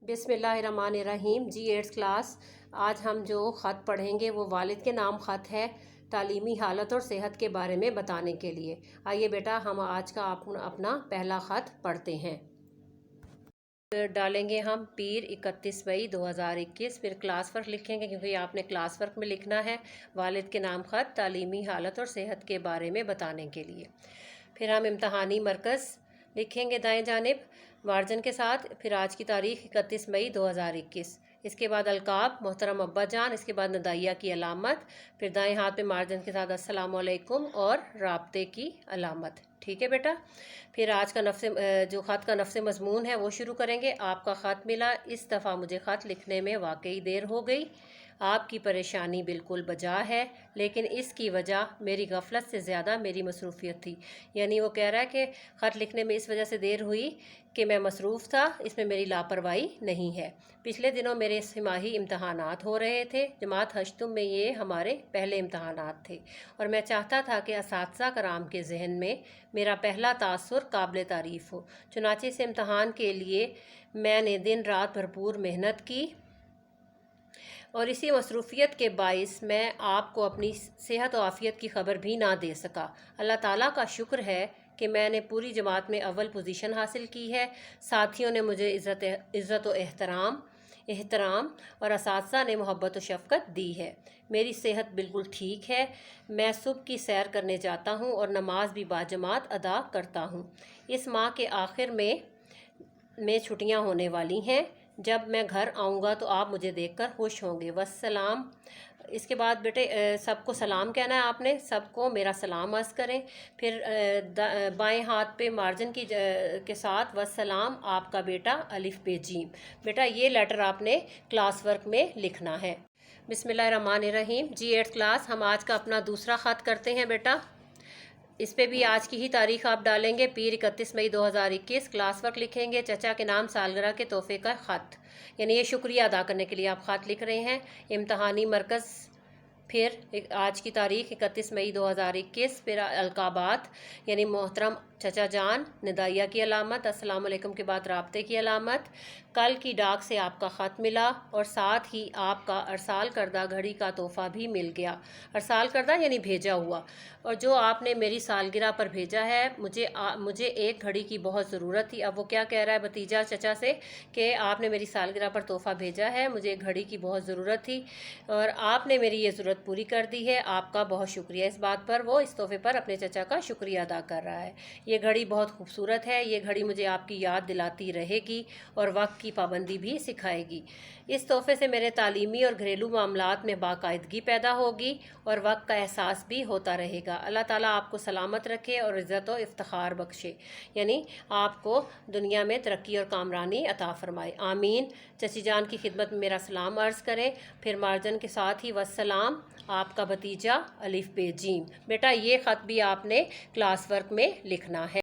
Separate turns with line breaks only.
बिस्मिल्लाहिर्रहमानिर्रहीम। जी 8th class. आज हम जो ख़त पढ़ेंगे वो वालिद के नाम ख़त है, तालीमी हालत और सेहत के बारे में बताने के लिए। आइए बेटा, हम आज का अपना पहला ख़त पढ़ते हैं। डालेंगे हम पीर 31 मई 2021। फिर क्लास वर्क लिखेंगे क्योंकि आपने क्लास वर्क में लिखना है वालिद के नाम ख़त तालीमी हालत और सेहत के बारे में बताने के लिए। फिर हम इम्तहानी मरकज़ लिखेंगे दाएं जानिब मार्जिन के साथ। फिर आज की तारीख 31 मई 2021। इसके बाद अलकाब मोहतरम अब्बा जान, इसके बाद नदाइया की अलामत, फिर दाएं हाथ पे मार्जिन के साथ अस्सलामु अलैकुम और राब्ते की अलामत। ठीक है बेटा। फिर आज का जो ख़त का नफ्स मज़मून है वो शुरू करेंगे। आपका ख़त मिला, इस दफ़ा मुझे ख़त लिखने में वाकई देर हो गई। आपकी परेशानी बिल्कुल बजा है, लेकिन इसकी वजह मेरी गफलत से ज़्यादा मेरी मसरूफ़ियत थी। यानी वो कह रहा है कि ख़त लिखने में इस वजह से देर हुई कि मैं मसरूफ़ था, इसमें मेरी लापरवाही नहीं है। पिछले दिनों मेरे तिमाही इम्तहानात हो रहे थे। जमात हश्तुम में ये हमारे पहले इम्तहानात थे और मैं चाहता था कि असातिज़ा कराम के जहन में मेरा पहला तासुर काबिल तारीफ़ हो। चुनांचे से इम्तहान के लिए मैंने दिन रात भरपूर मेहनत की और इसी मसरूफ़ियत के बाइस मैं आपको अपनी सेहत और आफ़ियत की ख़बर भी ना दे सका। अल्लाह ताला का शुक्र है कि मैंने पूरी जमात में अव्वल पोजीशन हासिल की है। साथियों ने मुझे इज़्ज़त और एहतराम और असातिज़ा ने मोहब्बत और शफ़क़त दी है। मेरी सेहत बिल्कुल ठीक है। मैं सुबह की सैर करने जाता हूँ और नमाज भी बाजमात अदा करता हूँ। इस माह के आखिर में छुट्टियाँ होने वाली हैं। जब मैं घर आऊँगा तो आप मुझे देखकर खुश होंगे। वस्सलाम। इसके बाद बेटे सबको सलाम कहना है आपने, सबको मेरा सलाम अर्ज़ करें। फिर बाएं हाथ पे मार्जिन के साथ वस्सलाम आपका बेटा अलिफ पे जीम। बेटा ये लेटर आपने क्लास वर्क में लिखना है। बिस्मिल्लाहिर्रहमानिर्रहीम। जी 8th क्लास। हम आज का अपना दूसरा ख़त करते हैं बेटा। इस पे भी आज की ही तारीख आप डालेंगे, पीर 31 मई 2021। क्लास वर्क लिखेंगे चचा के नाम सालगिरह के तोहफे का ख़त, यानी ये शुक्रिया अदा करने के लिए आप ख़त लिख रहे हैं। इम्तहानी मरकज़, फिर आज की तारीख 31 मई 2021। फिर अलकाबात यानी मोहतरम चचा जान, निदाइया की अलामत, अस्सलाम वालेकुम के बाद राब्ते की अलामत। कल की डाक से आपका ख़त मिला और साथ ही आपका अरसाल करदा घड़ी का तोहफ़ा भी मिल गया। अरसाल करदा यानी भेजा हुआ, और जो आपने मेरी सालगिरह पर भेजा है। मुझे एक घड़ी की बहुत ज़रूरत थी। अब वो क्या कह रहा है भतीजा चचा से कि आपने मेरी सालगिरह पर तोहफ़ा भेजा है, मुझे एक घड़ी की बहुत ज़रूरत थी और आपने मेरी ये ज़रूरत पूरी कर दी है। आपका बहुत शुक्रिया। इस बात पर वो इस तोहफ़े पर अपने चचा का शुक्रिया अदा कर रहा है। ये घड़ी बहुत खूबसूरत है। ये घड़ी मुझे आपकी याद दिलाती रहेगी और वक्त की पाबंदी भी सिखाएगी। इस तोहफ़े से मेरे तालीमी और घरेलू मामलात में बाकायदगी पैदा होगी और वक्त का एहसास भी होता रहेगा। अल्लाह ताला आपको सलामत रखे और इज़्ज़त और इफ्तिखार बख्शे, यानी आपको दुनिया में तरक्की और कामरानी अता फ़रमाए। आमीन। चची जान की खिदमत में मेरा सलाम अर्ज़ करें। फिर मार्जन के साथ ही वस्सलाम आपका भतीजा अलिफ पे जीम। बेटा ये ख़त भी आपने क्लास वर्क में लिखना